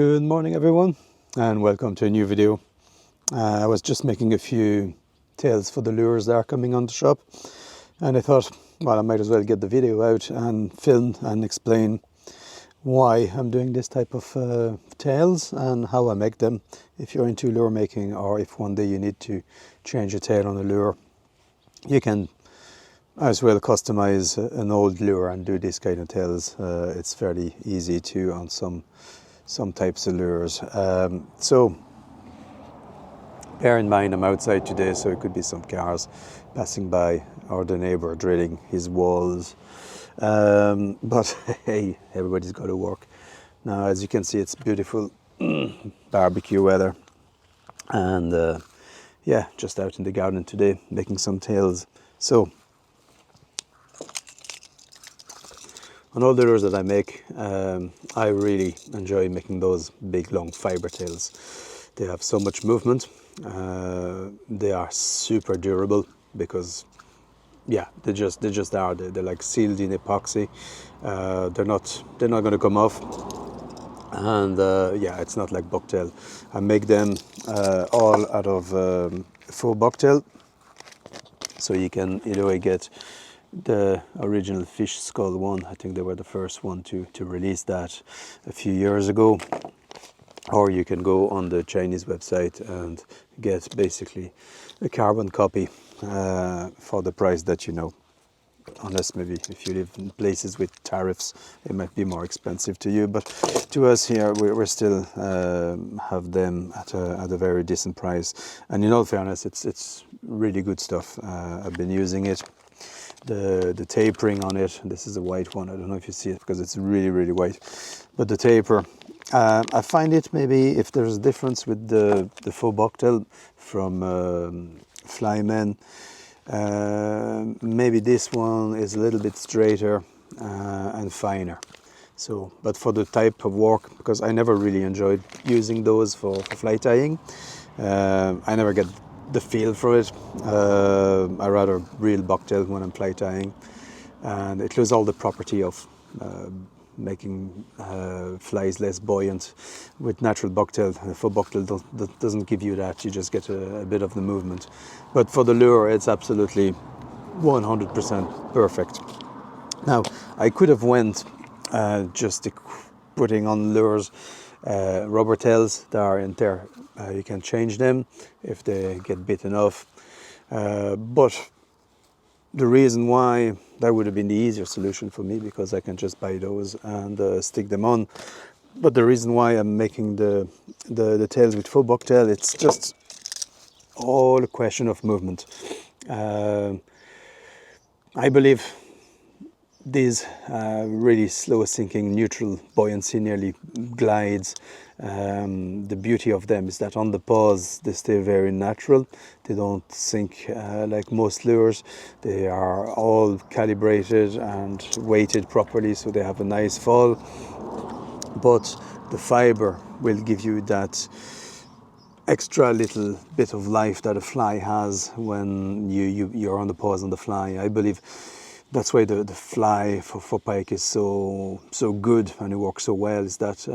Good morning everyone, and welcome to a new video. I was just making a few tails for the lures that are coming on the shop, and I thought, well, I might as well get the video out and film and explain why I'm doing this type of tails and how I make them. If you're into lure making, or if one day you need to change a tail on a lure, you can as well customize an old lure and do this kind of tails. It's fairly easy too on some types of lures. So bear in mind I'm outside today, so it could be some cars passing by or the neighbour drilling his walls. But hey, everybody's got to work. Now, as you can see, it's beautiful barbecue weather, and yeah, just out in the garden today making some tails. So on all the lures that I make, I really enjoy making those big long fibre tails. They have so much movement. They are super durable because, yeah, they just are. They're like sealed in epoxy. They're not going to come off. And yeah, it's not like bucktail. I make them all out of faux bucktail, so you can either way get the original fish skull one. I think they were the first one to release that a few years ago. Or you can go on the Chinese website and get basically a carbon copy for the price that you know. Unless maybe if you live in places with tariffs, it might be more expensive to you. But to us here, we still have them at a very decent price. And in all fairness, it's really good stuff. I've been using it. The tapering on it, this is a white one. I don't know if you see it because it's really white. But the taper, I find it maybe if there's a difference with the faux bucktail from Flyman. Maybe this one is a little bit straighter and finer. So, but for the type of work, because I never really enjoyed using those for fly tying, I never get the feel for it. I rather real bucktail when I'm fly tying, and it loses all the property of making flies less buoyant. With natural bucktail, faux bucktail doesn't give you that. You just get a bit of the movement. But for the lure, it's absolutely 100% perfect. Now, I could have went just putting on lures rubber tails that are in there. You can change them if they get bitten off. But the reason why that would have been the easier solution for me, because I can just buy those and stick them on. But the reason why I'm making the tails with faux bucktail, it's just all a question of movement. I believe these really slow sinking neutral buoyancy nearly glides. The beauty of them is that on the paws they stay very natural. They don't sink like most lures. They are all calibrated and weighted properly, so they have a nice fall. But the fibre will give you that extra little bit of life that a fly has when you're on the paws on the fly. I believe that's why the fly for pike is so good and it works so well, is that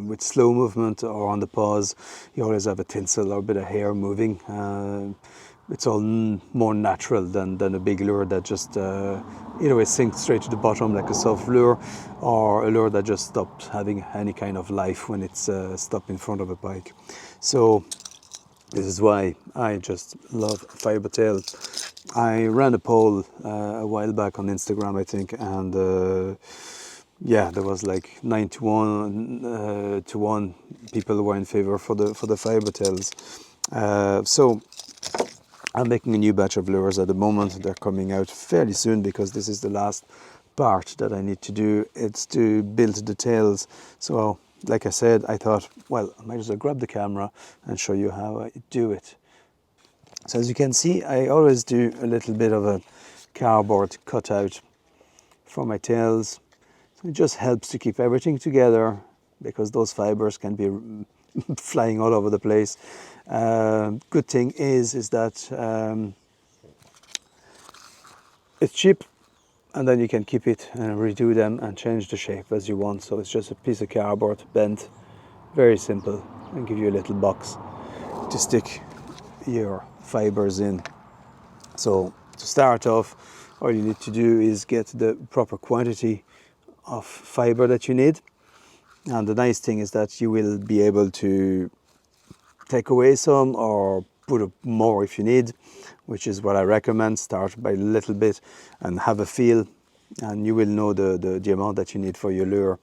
with slow movement or on the paws, you always have a tinsel or a bit of hair moving. It's all more natural than a big lure that just either way sinks straight to the bottom like a soft lure, or a lure that just stops having any kind of life when it's stopped in front of a pike. So this is why I just love fibre tail. I ran a poll a while back on Instagram, I think, and yeah, there was like 9 to 1 people were in favor for the fibre tails. So I'm making a new batch of lures at the moment. They're coming out fairly soon because this is the last part that I need to do. It's to build the tails. So like I said, I thought, well, I might as well grab the camera and show you how I do it. So as you can see, I always do a little bit of a cardboard cutout for my tails. So it just helps to keep everything together, because those fibers can be flying all over the place. Good thing is that it's cheap, and then you can keep it and redo them and change the shape as you want. So it's just a piece of cardboard bent, Very simple, and give you a little box to stick your fibres in. So to start off, all you need to do is get the proper quantity of fibre that you need. And the nice thing is that you will be able to take away some or put up more if you need, which is what I recommend. Start by a little bit and have a feel, and you will know the amount that you need for your lure.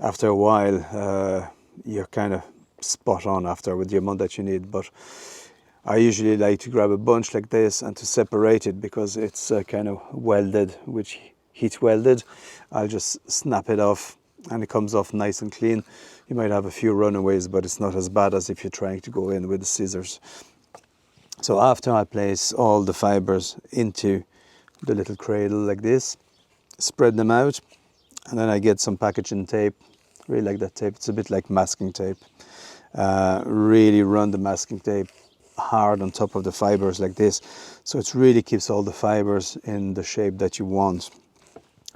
After a while, you're kind of spot on after with the amount that you need. But I usually like to grab a bunch like this and to separate it because it's kind of welded, which heat welded. I'll just snap it off and it comes off nice and clean. You might have a few runaways, but it's not as bad as if you're trying to go in with the scissors. So after I place all the fibres into the little cradle like this, spread them out, and then I get some packaging tape. Really like that tape. It's a bit like masking tape. Really run the masking tape hard on top of the fibres like this, so it really keeps all the fibres in the shape that you want.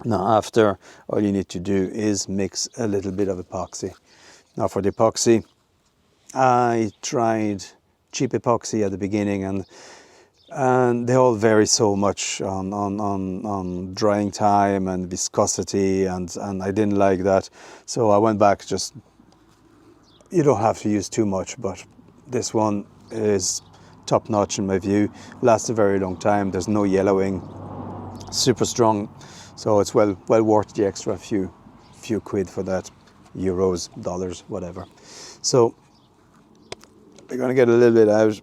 Now after, all you need to do is mix a little bit of epoxy. Now for the epoxy, I tried cheap epoxy at the beginning, and they all vary so much on drying time and viscosity, and I didn't like that. So I went back, just, you don't have to use too much, but this one is top notch in my view. Lasts a very long time, there's no yellowing, super strong. So it's well worth the extra few quid for that, euros, dollars, whatever. So we're gonna get a little bit out,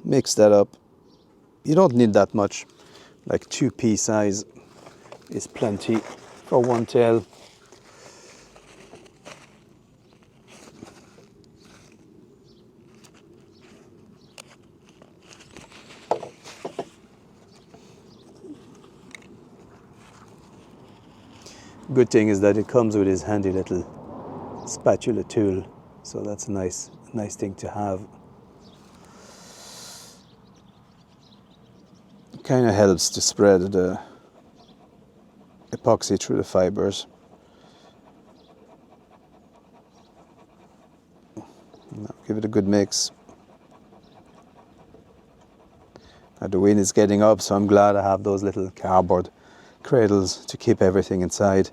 mix that up. You don't need that much, like 2 pea size is plenty for one tail. Good thing is that it comes with his handy little spatula tool, so that's a nice thing to have. It kind of helps to spread the epoxy through the fibres. Now give it a good mix. Now the wind is getting up, so I'm glad I have those little cardboard cradles to keep everything inside,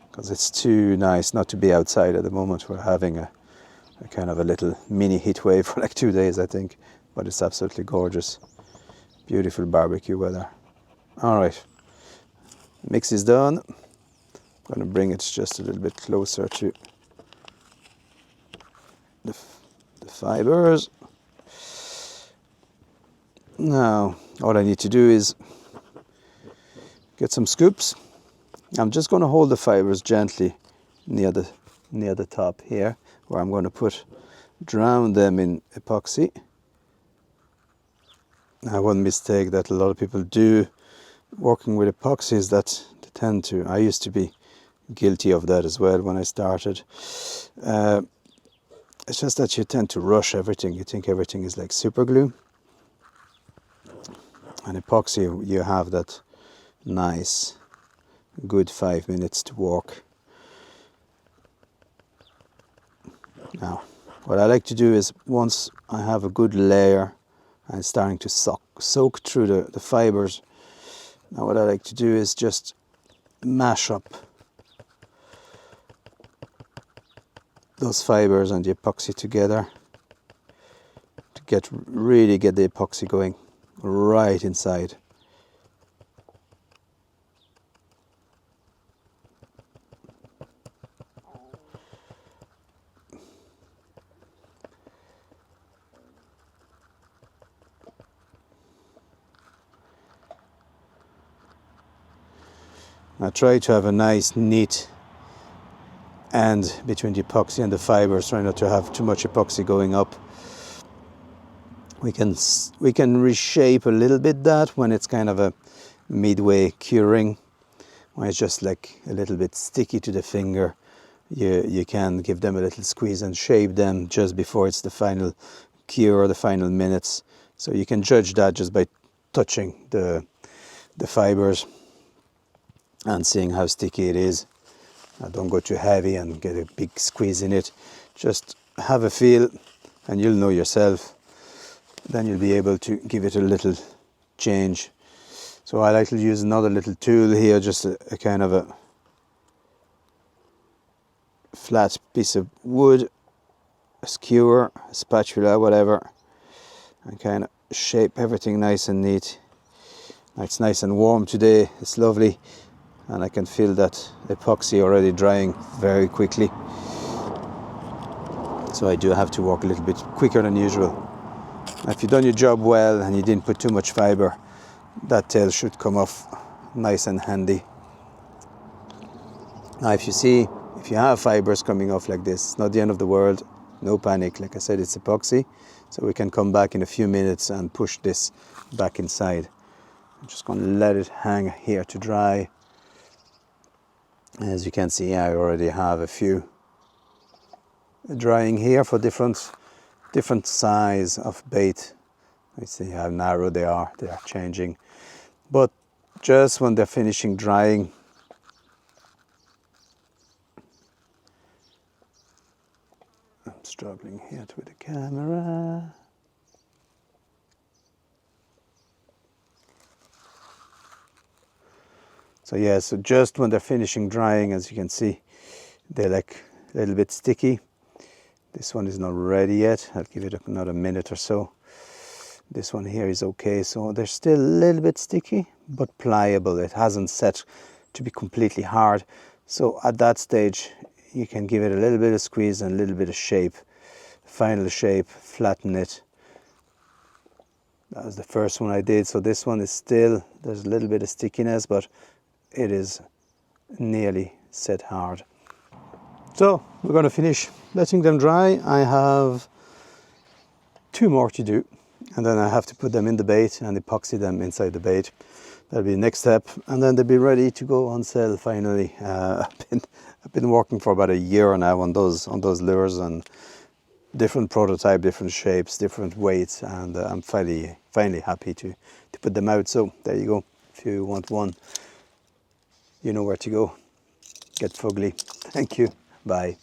because it's too nice not to be outside at the moment. We're having a kind of a little mini heat wave for like 2 days, I think, but it's absolutely gorgeous. Beautiful barbecue weather. All right, mix is done. I'm going to bring it just a little bit closer to the fibers. Now all I need to do is get some scoops. I'm just going to hold the fibers gently near the top here, where I'm going to drown them in epoxy. Now one mistake that a lot of people do working with epoxy is that they tend to, I used to be guilty of that as well when I started. It's just that you tend to rush everything. You think everything is like super glue. And epoxy, you have that nice, good 5 minutes to work. Now, what I like to do is, once I have a good layer and it's starting to soak through the fibers, now what I like to do is just mash up those fibers and the epoxy together to really get the epoxy going right inside. I try to have a nice neat end between the epoxy and the fibers, try not to have too much epoxy going up. We can reshape a little bit that when it's kind of a midway curing, when it's just like a little bit sticky to the finger. You can give them a little squeeze and shape them just before it's the final cure or the final minutes. So you can judge that just by touching the fibers and seeing how sticky it is. Don't go too heavy and get a big squeeze in it. Just have a feel and you'll know yourself. Then you'll be able to give it a little change. So I like to use another little tool here, just a kind of a flat piece of wood, a skewer, a spatula, whatever, and kind of shape everything nice and neat. It's nice and warm today, it's lovely, and I can feel that epoxy already drying very quickly. So I do have to work a little bit quicker than usual. Now, if you've done your job well and you didn't put too much fibre, that tail should come off nice and handy. Now if you have fibres coming off like this, it's not the end of the world, no panic. Like I said, it's epoxy, so we can come back in a few minutes and push this back inside. I'm just going to let it hang here to dry. As you can see, I already have a few drying here for different size of bait. You see how narrow they are changing. But just when they're finishing drying, I'm struggling here with the camera. So yeah, so just when they're finishing drying, as you can see, they're like a little bit sticky. This one is not ready yet. I'll give it another minute or so. This one here is okay, so they're still a little bit sticky, but pliable. It hasn't set to be completely hard. So at that stage, you can give it a little bit of squeeze and a little bit of shape. Final shape, flatten it. That was the first one I did. So this one is still, there's a little bit of stickiness, but it is nearly set hard. So we're going to finish letting them dry. I have 2 more to do, and then I have to put them in the bait and epoxy them inside the bait. That'll be the next step, and then they'll be ready to go on sale finally. I've been working for about a year now on those lures, and different prototype, different shapes, different weights, and I'm finally happy to put them out. So there you go. If you want one, you know where to go. Get fugly. Thank you. Bye.